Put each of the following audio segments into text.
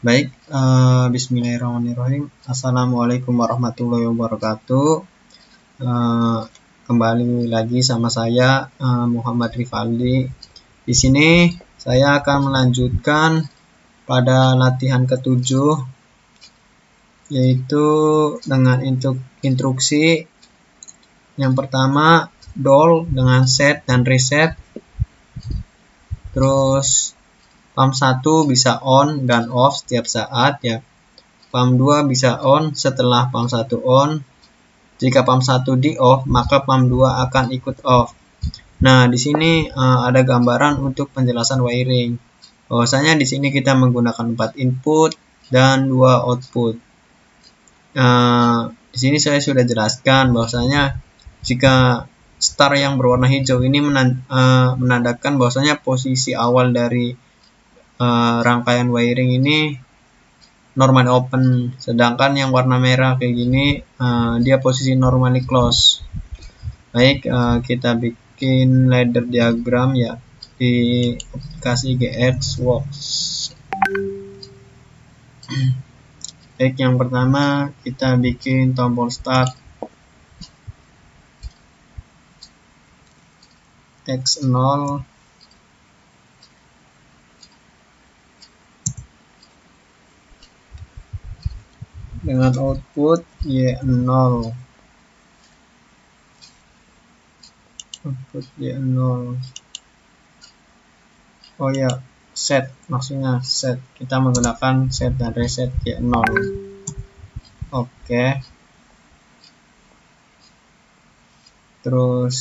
Baik, bismillahirrahmanirrahim. Assalamualaikum warahmatullahi wabarakatuh. Kembali lagi sama saya, Muhammad Rifaldi. Di sini saya akan melanjutkan pada latihan ketujuh, yaitu dengan instruksi yang pertama doll dengan set dan reset. Terus pump 1 bisa on dan off setiap saat ya. Pump 2 bisa on setelah pump 1 on. Jika pump 1 di off, maka pump 2 akan ikut off. Nah, di sini ada gambaran untuk penjelasan wiring. Bahwasanya di sini kita menggunakan 4 input dan 2 output. Di sini saya sudah jelaskan bahwasanya jika star yang berwarna hijau ini menandakan bahwasanya posisi awal dari rangkaian wiring ini normally open, sedangkan yang warna merah kayak gini dia posisi normally close. Baik, kita bikin ladder diagram ya di aplikasi GXWorks. Baik, yang pertama kita bikin tombol start X0 dengan output Y0. Output Y0. Oh ya, set, maksudnya set. Kita menggunakan set dan reset Y0. Oke. Terus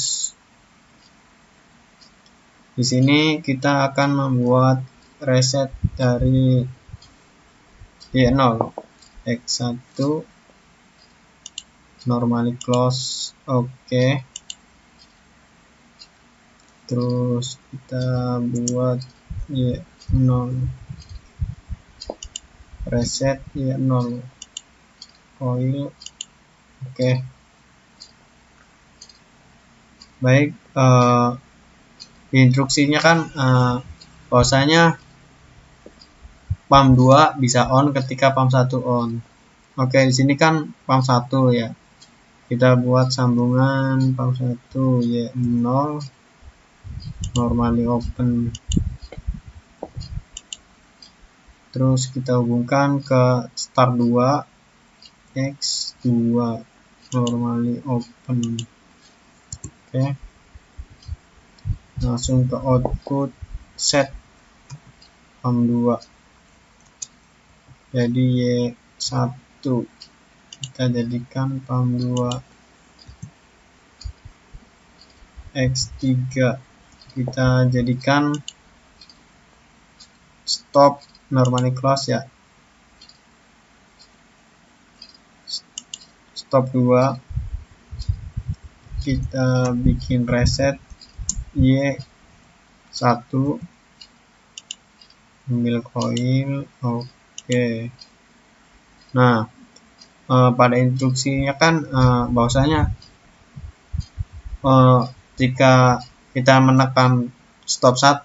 di sini kita akan membuat reset dari Y0. X1 normally close. Oke. Terus kita buat Y0 reset Y0 coil. Oke. Baik, instruksinya kan bahwasanya pump 2 bisa on ketika pump 1 on. Oke, di sini kan pump 1 ya. Kita buat sambungan pump 1 Y0 normally open. Terus kita hubungkan ke start 2 X2 normally open. Oke. Langsung ke output set pump 2. Jadi Y1 kita jadikan pump 2. X3 kita jadikan stop normally close ya. Stop 2 kita bikin reset Y1 ambil coil. Oke. Nah, pada instruksinya kan bahwasanya jika kita menekan stop 1,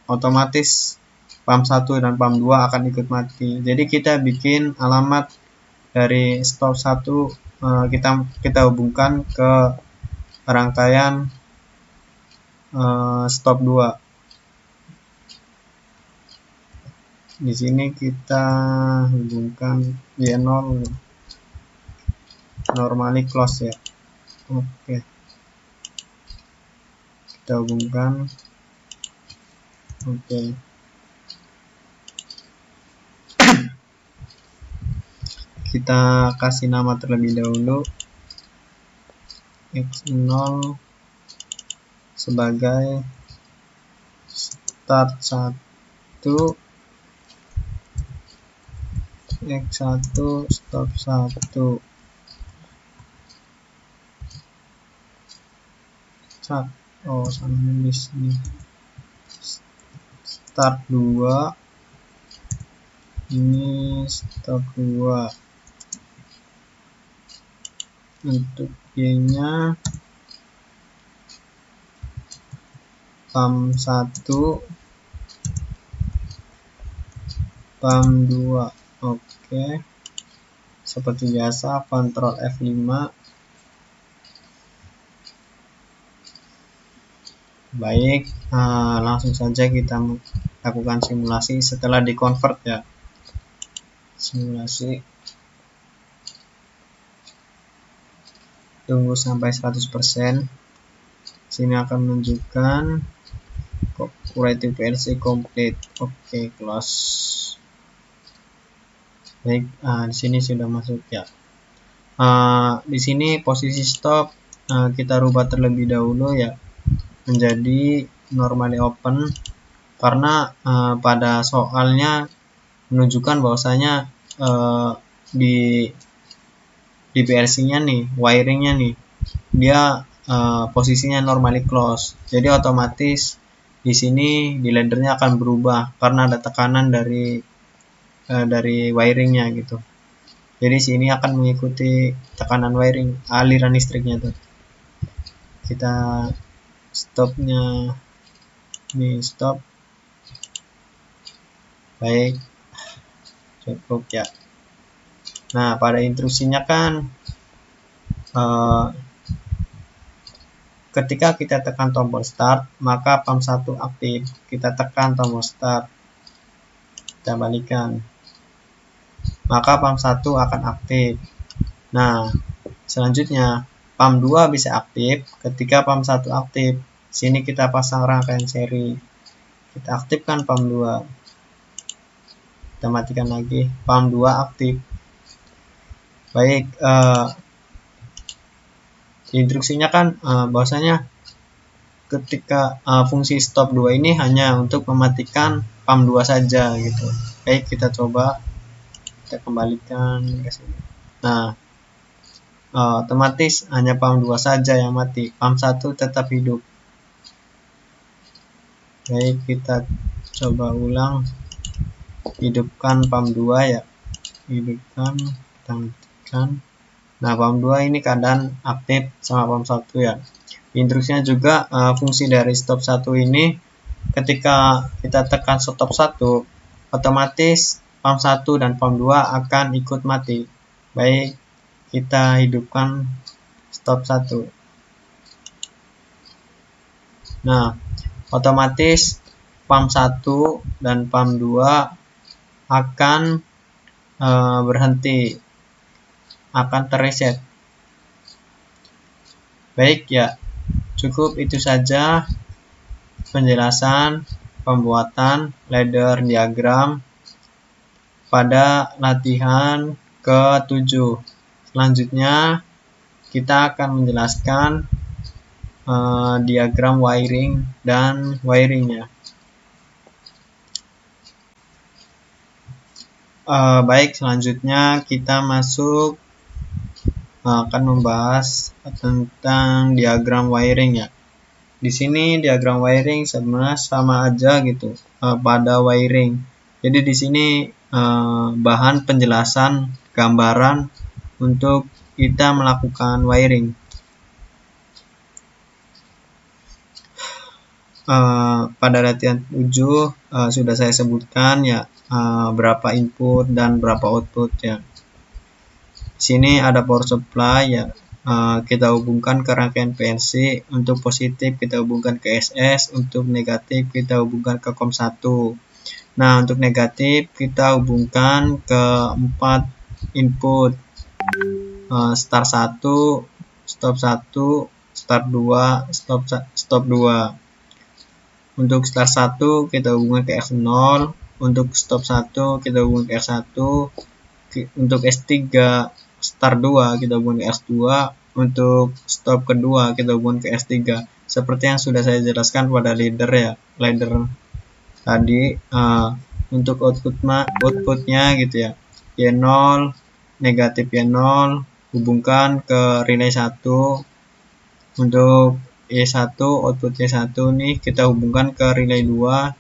otomatis pump 1 dan pump 2 akan ikut mati. Jadi kita bikin alamat dari stop 1 kita hubungkan ke rangkaian stop 2. Di sini kita hubungkan Y0 normally close ya. Oke. Kita hubungkan. Oke. Kita kasih nama terlebih dahulu X0 sebagai start 1, X1 stop 1. Oh, salah nulis nih. Start 2. Ini stop 2. Untuk Y-nya pump 1, pump 2. Oke, seperti biasa Ctrl F5. Baik, langsung saja kita lakukan simulasi setelah di-convert ya. Simulasi. Tunggu sampai 100%. Sini akan menunjukkan Creative PLC complete. Oke, close. Baik, di sini sudah masuk ya. Di sini posisi stop kita rubah terlebih dahulu ya menjadi normally open, karena pada soalnya menunjukkan bahwasanya di PLC-nya nih, wiringnya nih, dia posisinya normally close. Jadi otomatis di sini di laddernya akan berubah karena ada tekanan dari wiringnya gitu. Jadi sini akan mengikuti tekanan wiring, aliran listriknya tuh. Kita stopnya, ini stop. Baik, cukup ya. Nah, pada intrusinya kan ketika kita tekan tombol start, maka pump 1 aktif. Kita tekan tombol start, kita balikan, maka pump 1 akan aktif. Nah, selanjutnya pump 2 bisa aktif ketika pump 1 aktif. Sini kita pasang rangkaian seri. Kita aktifkan pump 2. Kita matikan lagi, pump 2 aktif. Baik, instruksinya kan bahwasanya ketika fungsi stop 2 ini hanya untuk mematikan pump 2 saja gitu. Baik, kita coba, kita kembalikan ke sini. Nah, otomatis hanya pump 2 saja yang mati, pump 1 tetap hidup. Baik, kita coba ulang, hidupkan pump 2 ya, hidupkan, kita matikan. Nah, pump 2 ini keadaan aktif sama pump 1 ya. Instruksinya juga fungsi dari stop 1 ini ketika kita tekan stop 1, otomatis pump 1 dan pump 2 akan ikut mati. Baik, kita hidupkan stop 1. Nah, otomatis pump 1 dan pump 2 akan berhenti, akan terreset. Baik ya, cukup itu saja penjelasan pembuatan ladder diagram pada latihan ke-7. Selanjutnya kita akan menjelaskan diagram wiring dan wiringnya. Baik, selanjutnya kita masuk akan membahas tentang diagram wiring ya. Di sini diagram wiring sebenarnya sama aja gitu pada wiring. Jadi di sini bahan penjelasan gambaran untuk kita melakukan wiring. Pada latihan 7 sudah saya sebutkan ya berapa input dan berapa output ya. Di sini ada power supply ya, kita hubungkan ke rangkaian PLC. Untuk positif kita hubungkan ke SS, untuk negatif kita hubungkan ke COM 1. Nah, untuk negatif kita hubungkan ke 4 input, start 1, stop 1, start 2, stop 2. Untuk start 1 kita hubungkan ke X0, untuk stop 1 kita hubungkan ke X1, untuk S3 start 2 kita hubungkan ke X2, untuk stop kedua kita hubungkan ke S3. Seperti yang sudah saya jelaskan pada ladder ya, ladder tadi. Untuk outputnya gitu ya, Y0 negatif Y0 hubungkan ke relay 1. Untuk Y1 output Y1 nih kita hubungkan ke relay 2.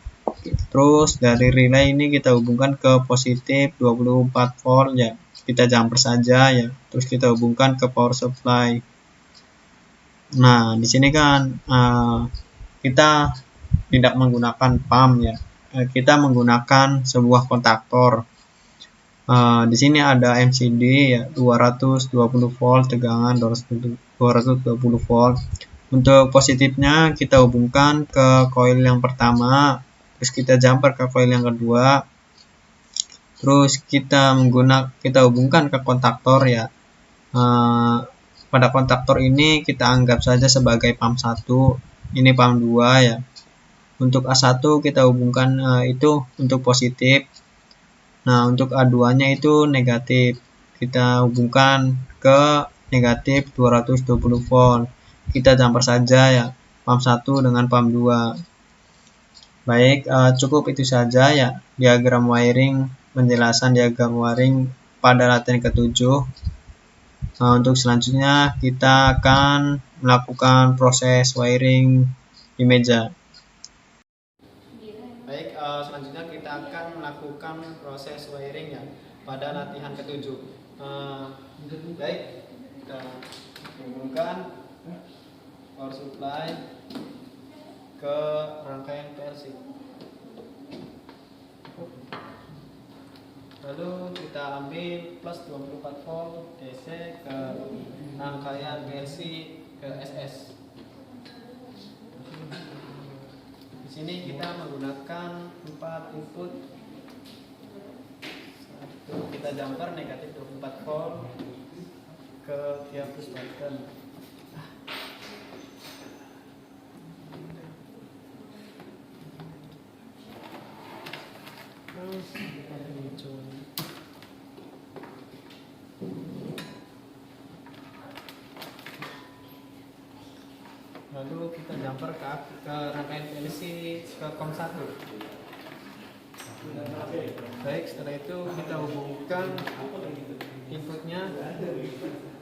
Terus dari relay ini kita hubungkan ke positif 24 volt ya, kita jumper saja ya. Terus kita hubungkan ke power supply. Nah, di sini kan kita tidak menggunakan pump ya, kita menggunakan sebuah kontaktor. Di sini ada MCD ya 220 volt tegangan 220 volt. Untuk positifnya kita hubungkan ke koil yang pertama, terus kita jumper ke koil yang kedua, terus kita hubungkan ke kontaktor ya. Pada kontaktor ini kita anggap saja sebagai pump 1, ini pump 2 ya. Untuk A1 kita hubungkan itu untuk positif. Nah, untuk A2-nya itu negatif. Kita hubungkan ke negatif 220 volt. Kita jumper saja ya, pump 1 dengan pump 2. Baik, cukup itu saja ya diagram wiring, penjelasan diagram wiring pada latihan ke-7. Untuk selanjutnya kita akan melakukan proses wiring di meja. Baik, selanjutnya kita akan melakukan proses wiring ya pada latihan ke-7. Baik, kita hubungkan power supply ke rangkaian PLC. Lalu kita ambil plus 24 volt DC ke rangkaian PLC ke SS. Di sini kita menggunakan 4 input. Kita jumper negatif 24 volt ke tiap push button. Lalu kita jumper ke rangkaian PLC ke COM 1. Baik, setelah itu kita hubungkan inputnya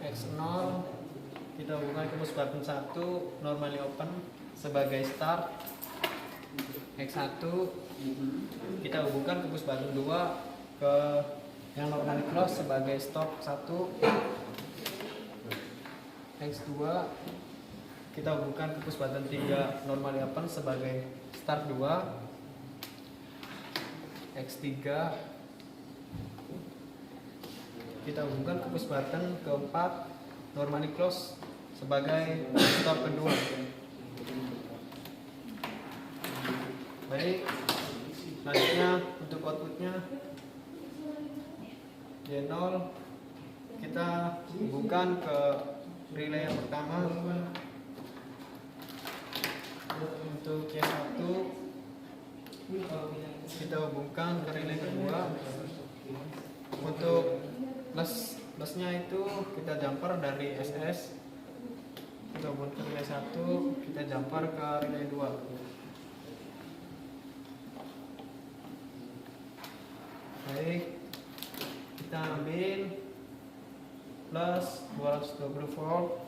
X0, kita hubungkan ke push button 1 normally open sebagai start. X1 kita hubungkan ke push button 2 ke yang normally close sebagai stop 1. X2 kita hubungkan ke push button 3 normally open sebagai start 2. X3 kita hubungkan ke push button keempat normally close sebagai stop kedua. Baik, selanjutnya untuk outputnya Y0 kita hubungkan ke relay yang pertama. Untuk Y1 kita hubungkan ke relay kedua. Untuk plusnya itu kita jumper dari SS, kita hubungkan ke relay 1, kita jumper ke relay 2. Baik, kita ambil plus 220 volt,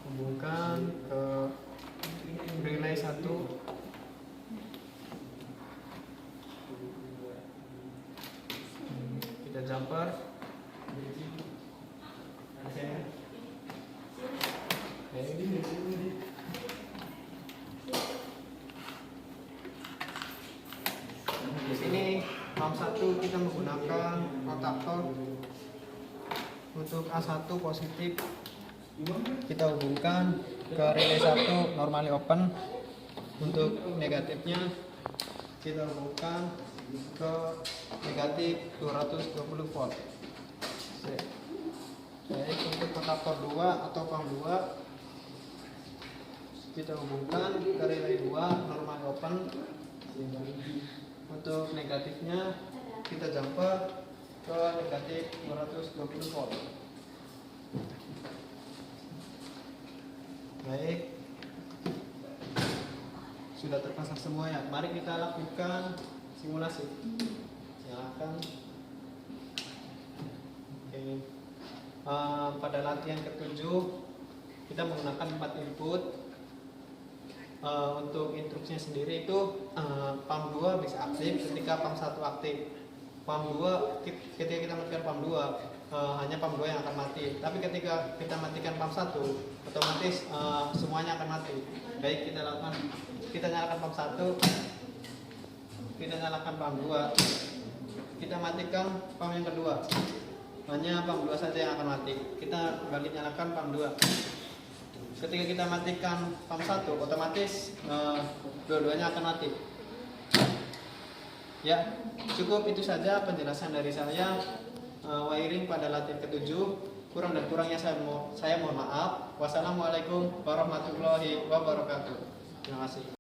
hubungkan ke relay 1. Kita jumper. Oke. Di sini pump 1 kita menggunakan kontaktor. Untuk A1 positif kita hubungkan ke relay 1 normally open. Untuk negatifnya kita hubungkan ke negatif 220 volt. Baik, untuk kontaktor 2 atau pump 2 kita hubungkan ke relay 2 normally open. Untuk negatifnya kita jumper ke negatif 220 volt. Baik, sudah terpasang semua ya. Mari kita lakukan simulasi. Silakan. Oke. Pada latihan ke-7 kita menggunakan 4 input. Untuk instruksinya sendiri itu pump 2 bisa aktif ketika pump 1 aktif. Pump 2 ketika kita matikan pump 2 hanya pump 2 yang akan mati. Tapi ketika kita matikan pump 1 otomatis semuanya akan mati. Baik, kita nyalakan pump 1, kita nyalakan pump 2. kita matikan pump yang kedua. Hanya pump 2 saja yang akan mati. Kita balik nyalakan pump 2. Ketika kita matikan pump 1, otomatis dua-duanya akan mati. Ya, cukup itu saja penjelasan dari saya wiring pada latihan ke-7. Kurang dan kurangnya saya mohon maaf. Wassalamualaikum warahmatullahi wabarakatuh. Terima kasih.